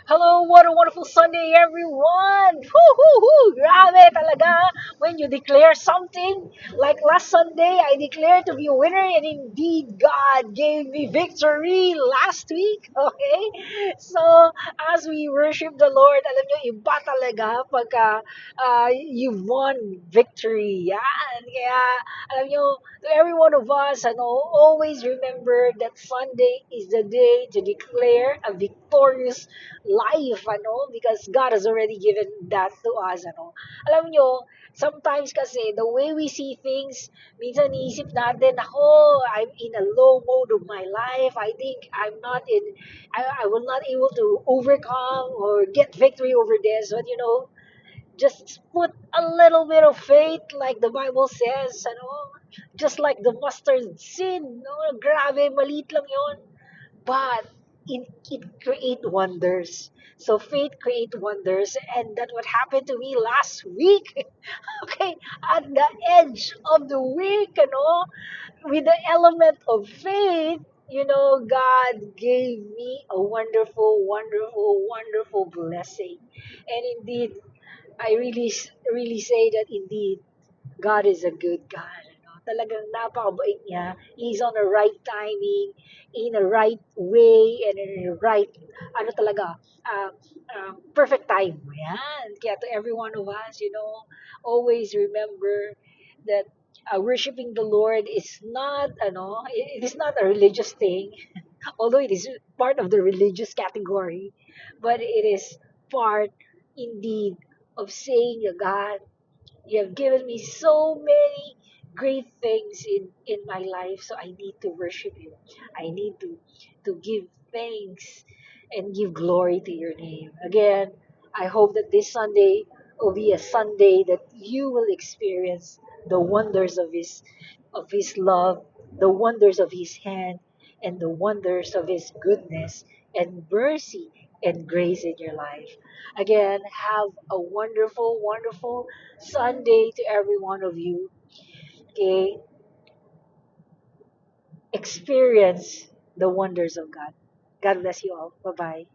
Hello, what a wonderful Sunday, everyone! Whoo, whoo, whoo! Grabe talaga when you declare something. Like last Sunday, I declared to be a winner, and indeed, God gave me victory last week. Okay? So, as we worship the Lord, alam nyo, iba talaga pagka you've won victory. Yan. Kaya, alam nyo, to every one of us, always remember that Sunday is the day to declare a victorious life, because God has already given that to us, Alam nyo, sometimes kasi, the way we see things, minsan iisip natin, ako, I'm in a low mode of my life. I think I will not able to overcome or get victory over this. But just put a little bit of faith, like the Bible says, just like the mustard seed, no, grabe, maliit lang yon, but it create wonders. So faith create wonders, and that what happened to me last week. Okay, at the edge of the week, with the element of faith, God gave me a wonderful, wonderful, wonderful blessing. And indeed, I really say that indeed God is a good God. Talagang napakabait niya. He's on the right timing, in the right way, and in the right, talaga, perfect time. Yan. Kaya to every one of us, always remember that worshiping the Lord is not, it is not a religious thing, although it is part of the religious category, but it is part indeed of saying to God, you have given me so many great things in my life, so I need to worship you. I need to give thanks and give glory to your name. Again, I hope that this Sunday will be a Sunday that you will experience the wonders of his love, the wonders of his hand, and the wonders of his goodness and mercy and grace in your life. Again, have a wonderful, wonderful Sunday to every one of you. Okay, experience the wonders of God. God bless you all. Bye bye.